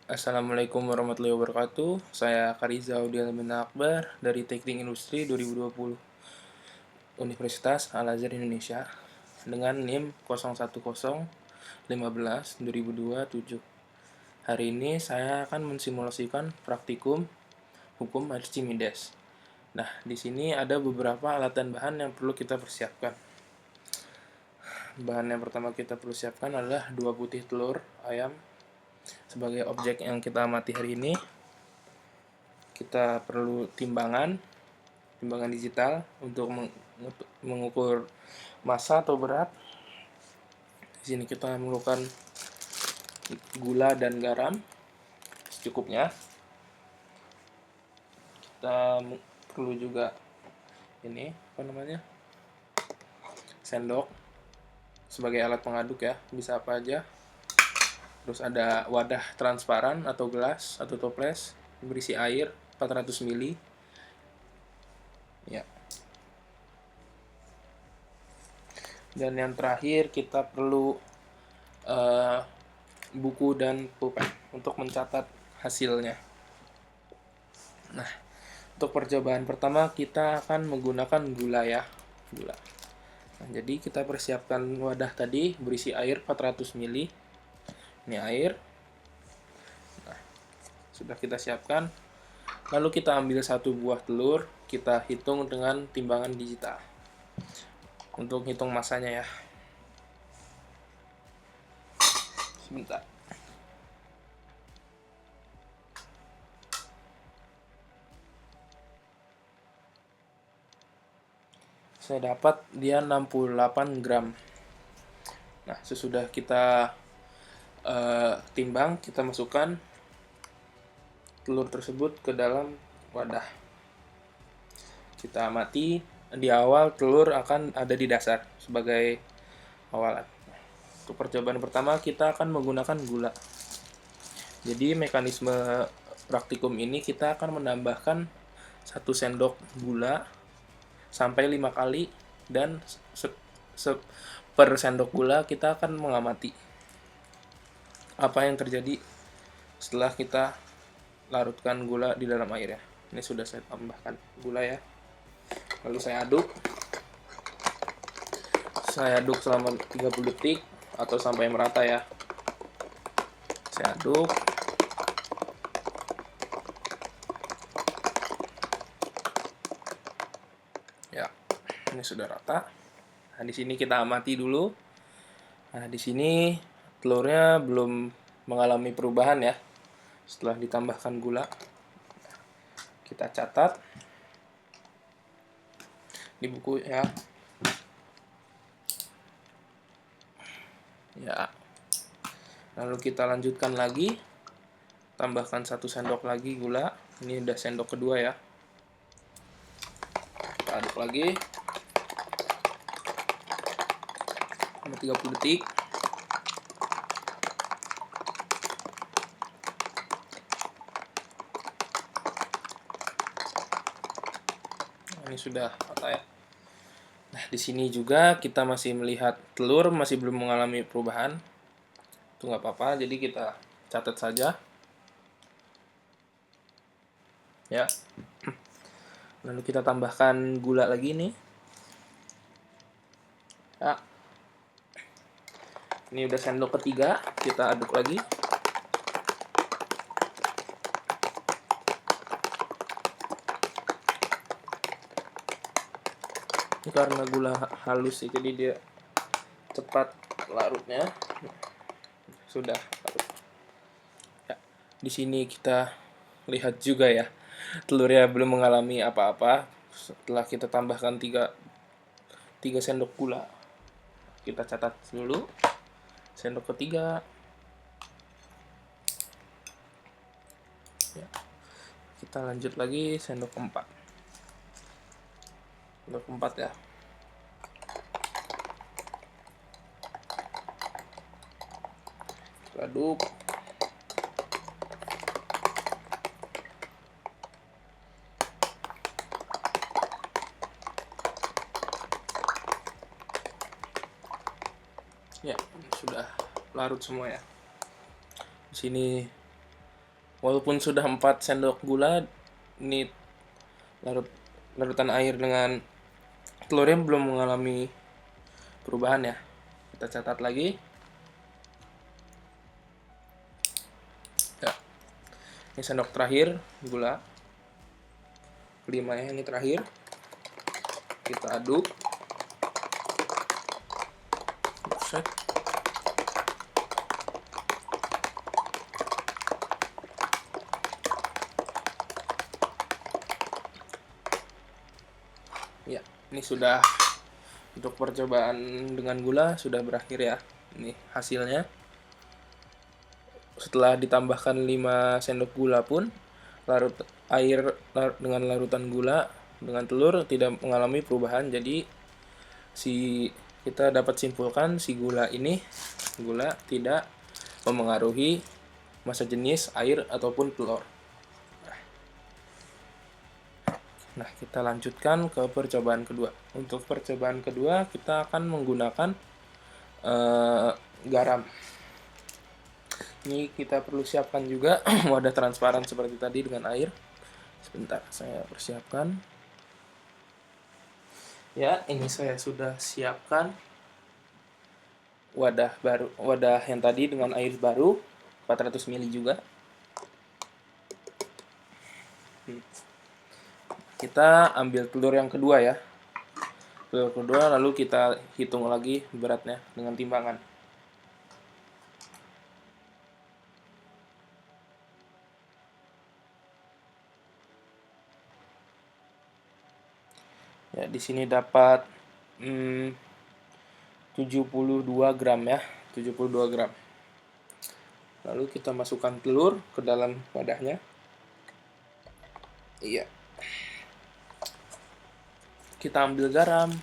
Assalamualaikum warahmatullahi wabarakatuh. Saya Kariza Audial bin Akbar dari Teknik Industri 2020 Universitas Al-Azhar Indonesia dengan NIM 01015157. Hari ini saya akan mensimulasikan praktikum hukum Archimedes. Nah, di sini ada beberapa alat dan bahan yang perlu kita persiapkan. Bahan yang pertama kita perlu siapkan adalah 2 butir telur ayam sebagai objek yang kita amati hari ini. Kita perlu timbangan digital untuk mengukur massa atau berat. Di sini kita memerlukan gula dan garam secukupnya. Kita perlu juga sendok sebagai alat pengaduk ya, bisa apa aja. Terus ada wadah transparan atau gelas atau toples berisi air 400 ml. Ya. Dan yang terakhir kita perlu buku dan pulpen untuk mencatat hasilnya. Nah, untuk percobaan pertama kita akan menggunakan gula ya. Nah, jadi kita persiapkan wadah tadi berisi air 400 ml. Ini air. Nah, sudah kita siapkan. Lalu kita ambil 1 buah telur, kita hitung dengan timbangan digital. Untuk hitung massanya ya. Sebentar. Saya dapat dia 68 gram. Nah, sesudah kita timbang, kita masukkan telur tersebut ke dalam wadah. Kita amati, di awal telur akan ada di dasar sebagai awalan. Untuk percobaan pertama kita akan menggunakan gula. Jadi mekanisme praktikum ini kita akan menambahkan 1 sendok gula sampai 5 kali, dan per sendok gula kita akan mengamati apa yang terjadi setelah kita larutkan gula di dalam air ya. Ini sudah saya tambahkan gula ya. Lalu saya aduk. Saya aduk selama 30 detik atau sampai merata ya. Saya aduk. Ya, ini sudah rata. Nah, di sini kita amati dulu. Nah, di sini telurnya belum mengalami perubahan ya setelah ditambahkan gula. Kita catat di buku ya. Ya. Lalu kita lanjutkan lagi. Tambahkan 1 sendok lagi gula. Ini udah sendok kedua ya. Kita aduk lagi. 30 detik. Ini sudah rata ya. Nah, di sini juga kita masih melihat telur masih belum mengalami perubahan. Itu nggak apa-apa, jadi kita catat saja. Ya. Lalu kita tambahkan gula lagi nih. Ya. Ini udah sendok ketiga, kita aduk lagi. Ini karena gula halus sih, jadi dia cepat larutnya. Sudah larut. Ya, di sini kita lihat juga ya, telurnya belum mengalami apa-apa. Setelah kita tambahkan 3 sendok gula. Kita catat dulu. Sendok ketiga. Ya. Kita lanjut lagi sendok keempat. Sendok keempat ya. Aduk. Ya, sudah larut semua ya. Di sini Walaupun sudah 4 sendok gula, ini larutan air dengan telurnya belum mengalami perubahan ya. Kita catat lagi. Ya, ini sendok terakhir gula. Kelima ya, ini terakhir. Kita aduk. Set. Ya, ini sudah untuk percobaan dengan gula sudah berakhir ya. Ini hasilnya. Setelah ditambahkan 5 sendok gula pun dengan larutan gula dengan telur tidak mengalami perubahan. Jadi kita dapat simpulkan si gula tidak memengaruhi massa jenis air ataupun telur. Nah, kita lanjutkan ke percobaan kedua. Untuk percobaan kedua, kita akan menggunakan garam. Ini kita perlu siapkan juga wadah transparan seperti tadi dengan air. Sebentar, saya persiapkan. Ya, ini saya sudah siapkan wadah yang tadi dengan air baru, 400 ml juga. Kita ambil telur yang kedua ya. Telur kedua, lalu kita hitung lagi beratnya dengan timbangan. Ya, di sini dapat 72 gram ya, 72 gram. Lalu kita masukkan telur ke dalam wadahnya. Iya. Kita ambil garam.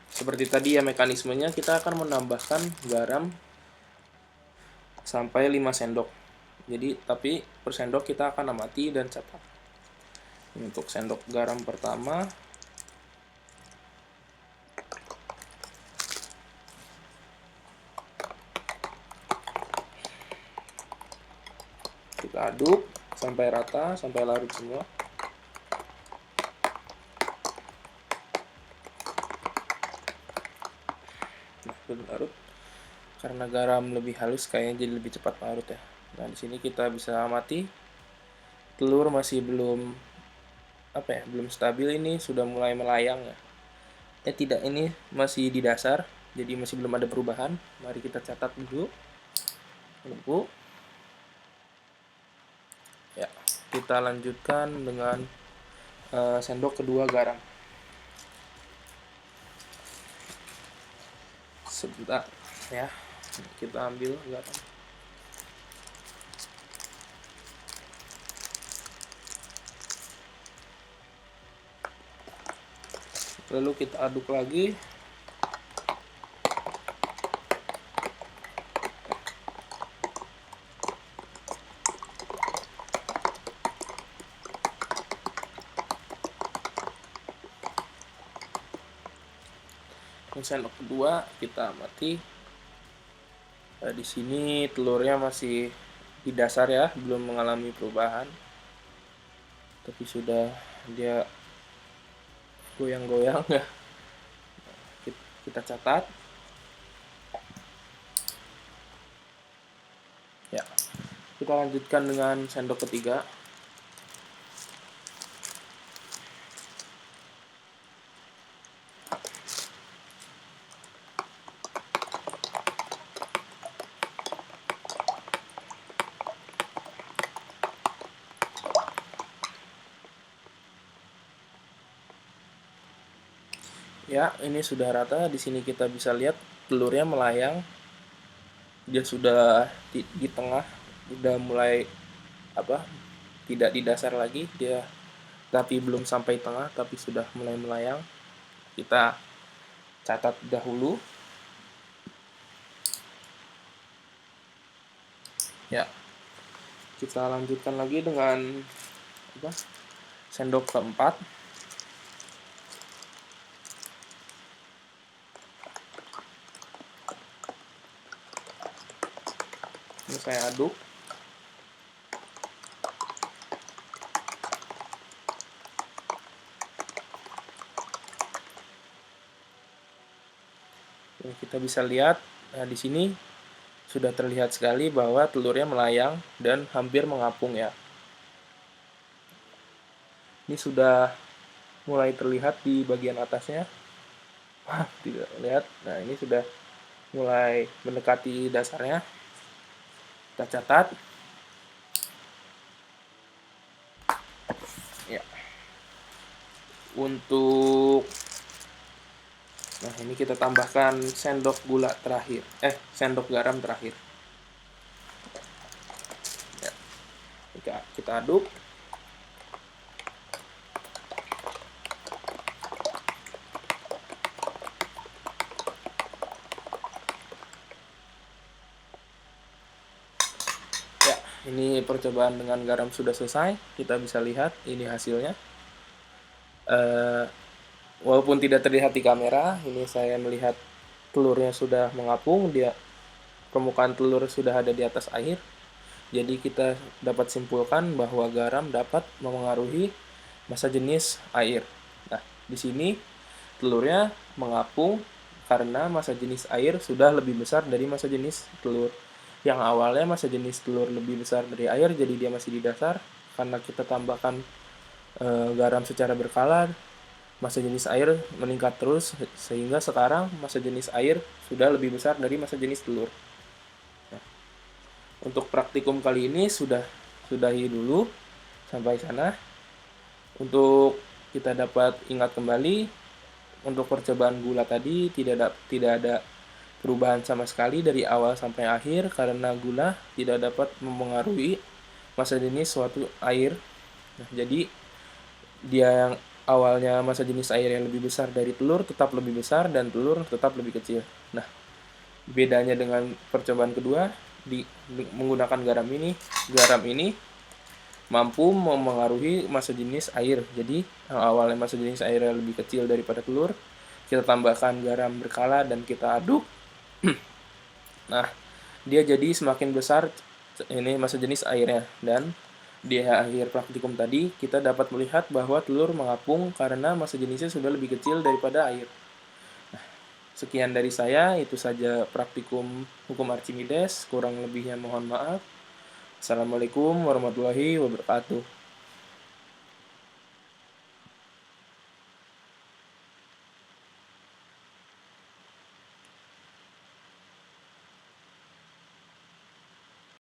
Seperti tadi ya mekanismenya, kita akan menambahkan garam sampai 5 sendok. Jadi tapi per sendok kita akan amati dan catat. Untuk sendok garam pertama, kita aduk sampai rata, sampai larut semua. Nah, belum larut. Karena garam lebih halus kayaknya jadi lebih cepat larut ya. Nah, di sini kita bisa amati telur masih belum belum stabil, ini sudah mulai melayang ya. Tidak, ini masih di dasar, jadi masih belum ada perubahan. Mari kita catat dulu. Tunggu. Ya, kita lanjutkan dengan sendok kedua garam. Sebentar ya, kita ambil garam. Lalu kita aduk lagi. Sendok kedua kita amati. Di sini telurnya masih di dasar ya, belum mengalami perubahan. Tapi sudah dia goyang-goyang ya. Kita catat. Ya. Kita lanjutkan dengan sendok ketiga. Ya, ini sudah rata. Di sini kita bisa lihat telurnya melayang. Dia sudah di tengah, sudah mulai tidak di dasar lagi. Dia tapi belum sampai tengah, tapi sudah mulai melayang. Kita catat dahulu. Ya. Kita lanjutkan lagi dengan sendok keempat. Ini saya aduk. Nah, kita bisa lihat, nah di sini sudah terlihat sekali bahwa telurnya melayang dan hampir mengapung ya. Ini sudah mulai terlihat di bagian atasnya. Wah, tidak lihat. Nah, ini sudah mulai mendekati dasarnya. Kita catat. Ya. Untuk Nah, ini kita tambahkan sendok gula terakhir. Sendok garam terakhir. Ya. Kita aduk. Ya, ini percobaan dengan garam sudah selesai. Kita bisa lihat ini hasilnya. Walaupun tidak terlihat di kamera, ini saya melihat telurnya sudah mengapung, permukaan telur sudah ada di atas air. Jadi kita dapat simpulkan bahwa garam dapat memengaruhi massa jenis air. Nah, di sini telurnya mengapung karena massa jenis air sudah lebih besar dari massa jenis telur. Yang awalnya massa jenis telur lebih besar dari air, jadi dia masih di dasar. Karena kita tambahkan garam secara berkala, massa jenis air meningkat terus sehingga sekarang massa jenis air sudah lebih besar dari massa jenis telur. Nah, untuk praktikum kali ini sudahi dulu sampai sana. Untuk kita dapat ingat kembali, untuk percobaan gula tadi tidak ada perubahan sama sekali dari awal sampai akhir karena gula tidak dapat mempengaruhi massa jenis suatu air. Nah, jadi dia yang awalnya massa jenis air yang lebih besar dari telur tetap lebih besar dan telur tetap lebih kecil. Nah, bedanya dengan percobaan kedua menggunakan garam ini mampu memengaruhi massa jenis air. Jadi yang awalnya massa jenis airnya lebih kecil daripada telur, kita tambahkan garam berkala dan kita aduk. Nah, dia jadi semakin besar ini massa jenis airnya, dan di akhir praktikum tadi kita dapat melihat bahwa telur mengapung karena massa jenisnya sudah lebih kecil daripada air. Nah, sekian dari saya, itu saja praktikum hukum Archimedes, kurang lebihnya mohon maaf. Assalamualaikum warahmatullahi wabarakatuh.